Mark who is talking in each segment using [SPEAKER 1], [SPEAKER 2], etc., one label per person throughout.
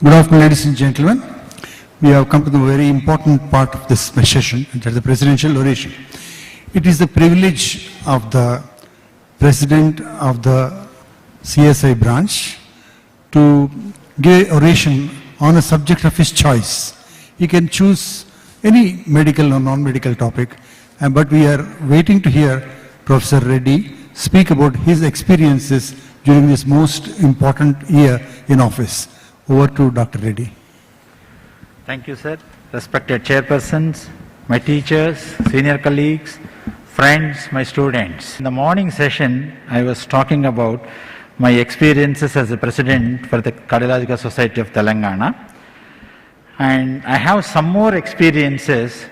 [SPEAKER 1] Good afternoon, ladies and gentlemen. We have come to the very important part of this session, that is the presidential oration. It is the privilege of the president of the CSI branch to give oration on a subject of his choice. He can choose any medical or non-medical topic, but we are waiting to hear Professor Reddy speak about his experiences during this most important year in office. Over to Dr. Reddy.
[SPEAKER 2] Thank you, sir. Respected chairpersons, my teachers, senior colleagues, friends, my students. In the morning session, I was talking about my experiences as a president for the Cardiological Society of Telangana. And I have some more experiences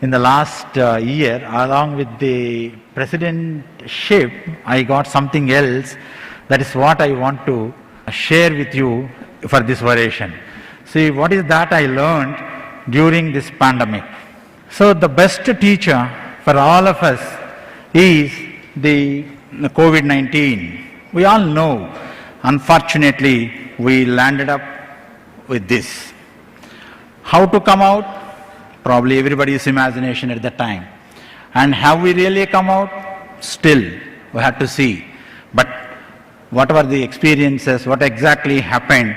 [SPEAKER 2] in the last year. Along with the presidentship, I got something else. That is what I want to share with you for this oration. See, what is that I learned during this pandemic? So the best teacher for all of us is the COVID-19. We all know, unfortunately, we landed up with this. How to come out? Probably everybody's imagination at that time. And have we really come out? Still, we have to see. But what were the experiences? What exactly happened?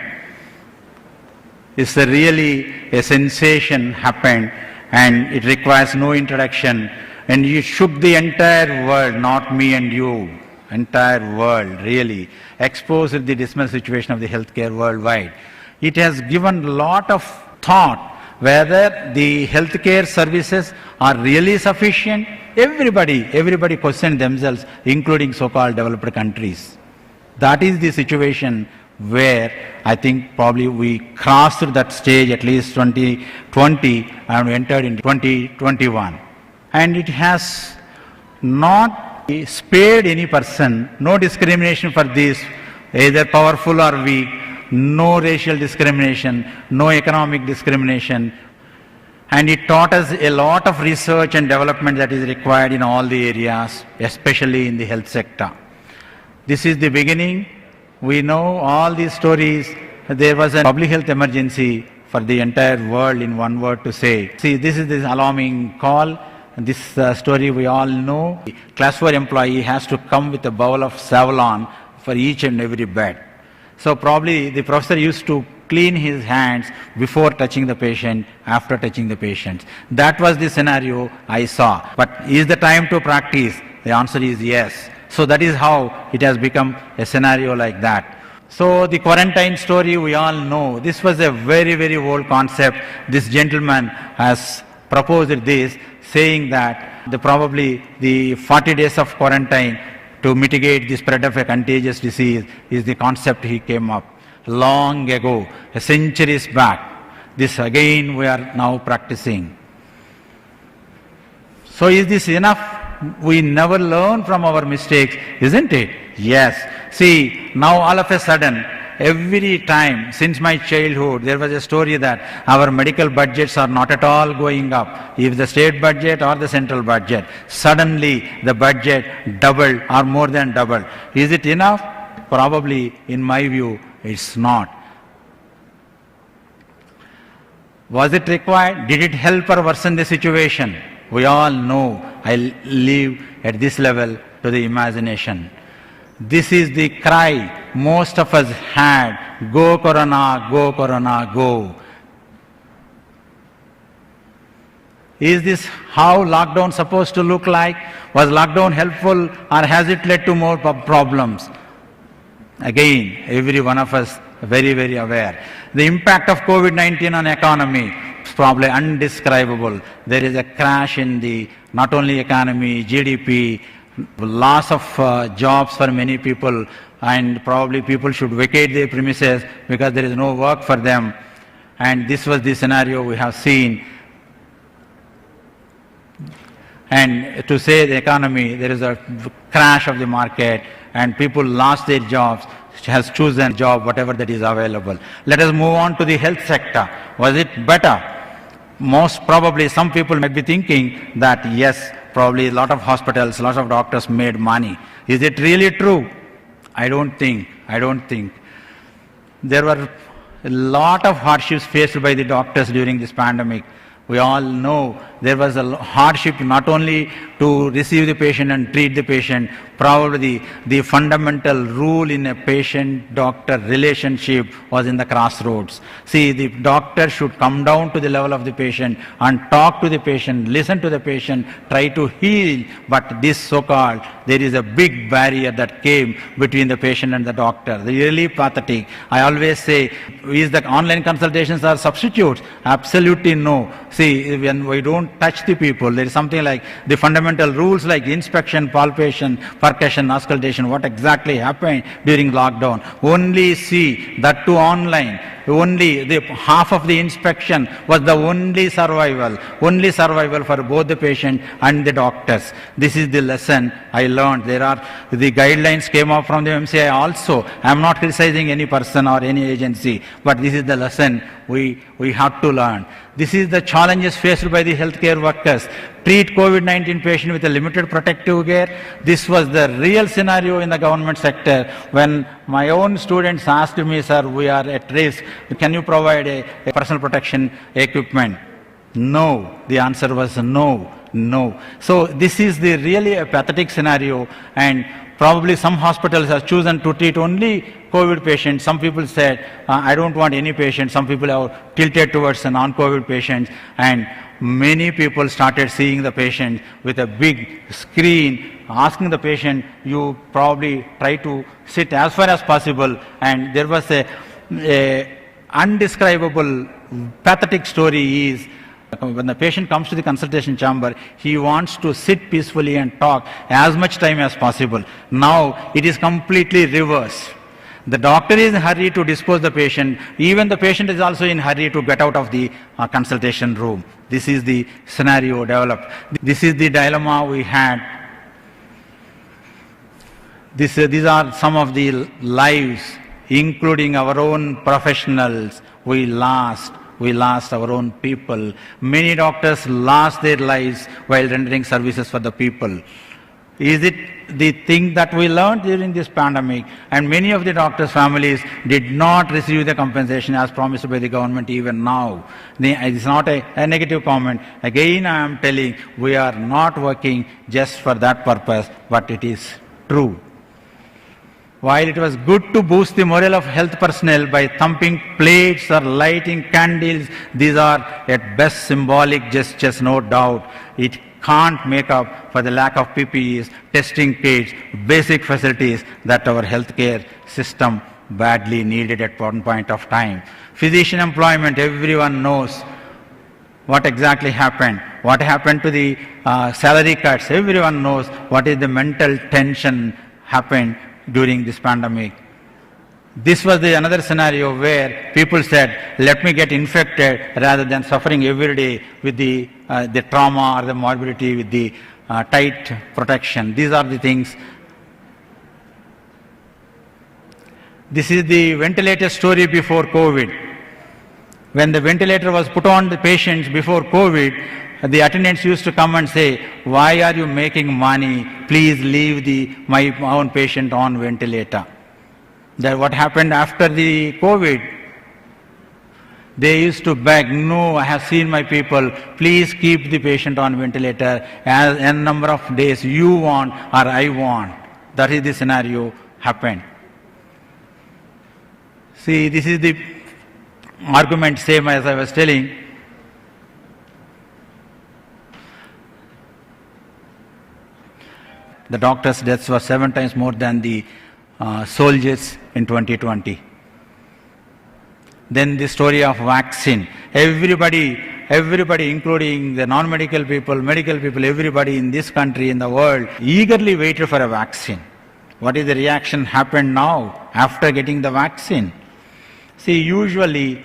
[SPEAKER 2] Is really a sensation happened, and it requires no introduction, and you shook the entire world, not me and you, entire world really, exposed the dismal situation of the healthcare worldwide. It has given a lot of thought whether the healthcare services are really sufficient. Everybody questioned themselves, including so-called developed countries. That is the situation where I think probably we crossed that stage at least 2020 and entered into 2021. And it has not spared any person, no discrimination for this, either powerful or weak, no racial discrimination, no economic discrimination. And it taught us a lot of research and development that is required in all the areas, especially in the health sector. This is the beginning. We know all these stories. There was a public health emergency for the entire world, in one word to say. See, this is this alarming call. This story we all know. The class 4 employee has to come with a bowl of Savlon for each and every bed. So probably the professor used to clean his hands before touching the patient, after touching the patient. That was the scenario I saw. But is the time to practice? The answer is yes. So that is how it has become a scenario like that. So the quarantine story we all know. This was a very, very old concept. This gentleman has proposed this, saying that probably the 40 days of quarantine to mitigate the spread of a contagious disease is the concept he came up long ago, centuries back. This again we are now practicing. So is this enough? We never learn from our mistakes, isn't it? Yes. See, now all of a sudden, every time since my childhood, there was a story that our medical budgets are not at all going up. If the state budget or the central budget, suddenly the budget doubled or more than doubled. Is it enough? Probably, in my view, it's not. Was it required? Did it help or worsen the situation? We all know. I leave at this level to the imagination. This is the cry most of us had. Go Corona, go Corona, go. Is this how lockdown supposed to look like? Was lockdown helpful, or has it led to more problems? Again, every one of us very, very aware. The impact of COVID-19 on economy is probably undescribable. There is a crash in the not only economy, GDP, loss of jobs for many people, and probably people should vacate their premises because there is no work for them. And this was the scenario we have seen. And to say the economy, there is a crash of the market and people lost their jobs, has chosen a job, whatever that is available. Let us move on to the health sector. Was it better? Most probably some people might be thinking that yes, probably a lot of hospitals, lots of doctors made money. Is it really true? I don't think. There were A lot of hardships faced by the doctors during this pandemic. We all know there was a hardship not only to receive the patient and treat the patient, probably the fundamental rule in a patient-doctor relationship was in the crossroads. See, the doctor should come down to the level of the patient and talk to the patient, listen to the patient, try to heal, but this so-called, there is a big barrier that came between the patient and the doctor. Really pathetic. I always say, is the online consultations are substitutes? Absolutely no. See, when we don't touch the people, there is something like the fundamental rules like inspection, palpation, percussion, auscultation, what exactly happened during lockdown. Only see that too online. Only the half of the inspection was the only survival for both the patient and the doctors. This is the lesson I learned. There are the guidelines came up from the MCI also. I am not criticizing any person or any agency, but this is the lesson we have to learn. This is the challenges faced by the healthcare workers. Treat COVID-19 patient with a limited protective gear. This was the real scenario in the government sector when my own students asked me, sir, we are at risk. Can you provide a personal protection equipment? No. The answer was no. No. So this is the really a pathetic scenario, and probably some hospitals have chosen to treat only COVID patients. Some people said, I don't want any patient. Some people have tilted towards the non-COVID patients, and many people started seeing the patient with a big screen, asking the patient, you probably try to sit as far as possible, and there was a undescribable pathetic story is, when the patient comes to the consultation chamber, he wants to sit peacefully and talk as much time as possible. Now it is completely reverse. The doctor is in a hurry to dispose the patient. Even the patient is also in a hurry to get out of the consultation room. This is the scenario developed. This is the dilemma we had. These are some of the lives, including our own professionals. We lost our own people. Many doctors lost their lives while rendering services for the people. Is it the thing that we learned during this pandemic? And many of the doctors' families did not receive the compensation as promised by the government even now. It's not a negative comment. Again, I am telling, we are not working just for that purpose, but it is true. While it was good to boost the morale of health personnel by thumping plates or lighting candles, these are at best symbolic gestures, no doubt. It can't make up for the lack of PPEs, testing kits, basic facilities that our healthcare system badly needed at one point of time. Physician employment, everyone knows what exactly happened. What happened to the salary cuts, everyone knows what is the mental tension happened during this pandemic. This was another scenario where people said, let me get infected rather than suffering every day with the trauma or the morbidity with the tight protection. These are the things. This is the ventilator story before COVID. When the ventilator was put on the patients before COVID, the attendants used to come and say, why are you making money? Please leave my own patient on ventilator. That what happened after the COVID, they used to beg, no, I have seen my people, please keep the patient on ventilator as n number of days you want or I want. That is the scenario happened. See, this is the argument, same as I was telling. The doctors' deaths were 7 times more than the soldiers in 2020. Then the story of vaccine. Everybody, including the non-medical people, medical people, everybody in this country, in the world, eagerly waited for a vaccine. What is the reaction happened now after getting the vaccine? See, usually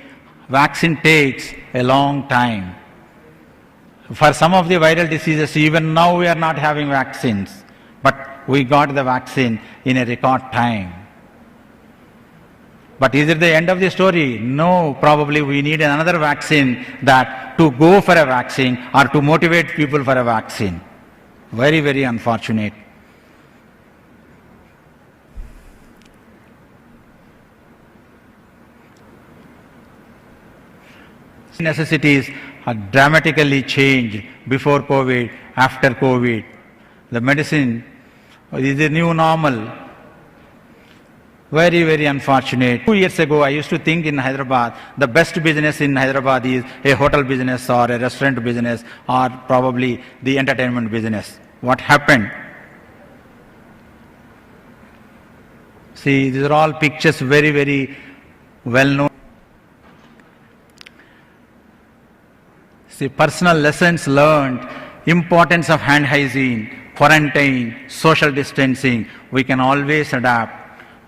[SPEAKER 2] vaccine takes a long time. For some of the viral diseases, even now we are not having vaccines. But we got the vaccine in a record time. But is it the end of the story? No, probably we need another vaccine that to go for a vaccine or to motivate people for a vaccine. Very, very unfortunate. Necessities are dramatically changed before COVID, after COVID. The medicine is the new normal. Very, very unfortunate. 2 years ago, I used to think in Hyderabad, the best business in Hyderabad is a hotel business or a restaurant business or probably the entertainment business. What happened? See, these are all pictures very, very well known. See, personal lessons learned, importance of hand hygiene, quarantine, social distancing, we can always adapt.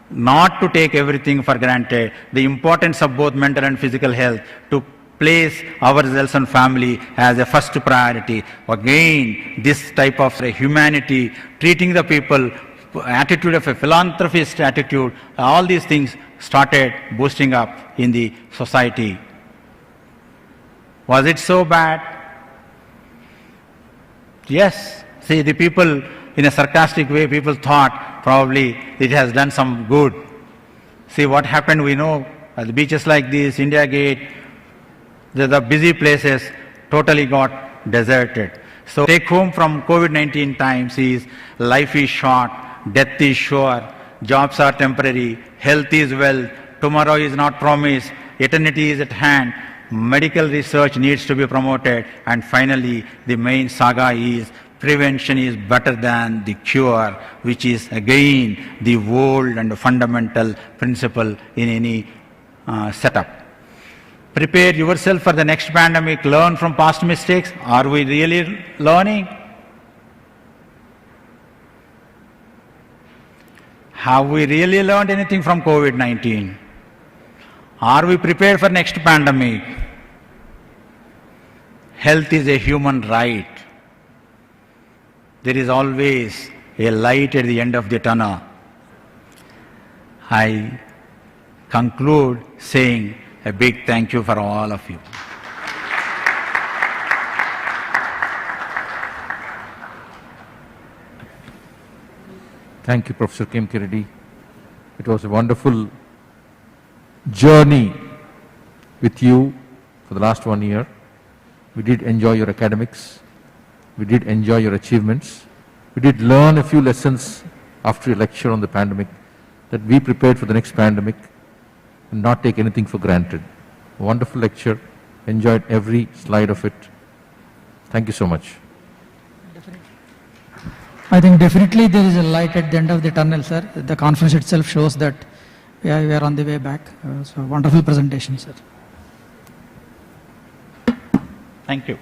[SPEAKER 2] Not to take everything for granted, the importance of both mental and physical health, to place ourselves and family as a first priority. Again, this type of humanity, treating the people, attitude of a philanthropist attitude, all these things started boosting up in the society. Was it so bad? Yes. See, the people, in a sarcastic way, people thought probably it has done some good. See what happened, we know, the beaches like this, India Gate, the busy places totally got deserted. So take home from COVID-19 times is life is short, death is sure, jobs are temporary, health is wealth, tomorrow is not promised, eternity is at hand, medical research needs to be promoted, and finally the main saga is prevention is better than the cure, which is again the old and fundamental principle in any setup. Prepare yourself for the next pandemic, learn from past mistakes. Are we really learning? Have we really learned anything from COVID-19? Are we prepared for next pandemic? Health is a human right. There is always a light at the end of the tunnel. I conclude saying a big thank you for all of you.
[SPEAKER 3] Thank you, Professor K.M. Reddy. It was a wonderful journey with you for the last 1 year. We did enjoy your academics. We did enjoy your achievements. We did learn a few lessons after your lecture on the pandemic, that we prepared for the next pandemic and not take anything for granted. A wonderful lecture. Enjoyed every slide of it. Thank you so much.
[SPEAKER 4] I think definitely there is a light at the end of the tunnel, sir. The conference itself shows that we are on the way back. So wonderful presentation, sir.
[SPEAKER 2] Thank you.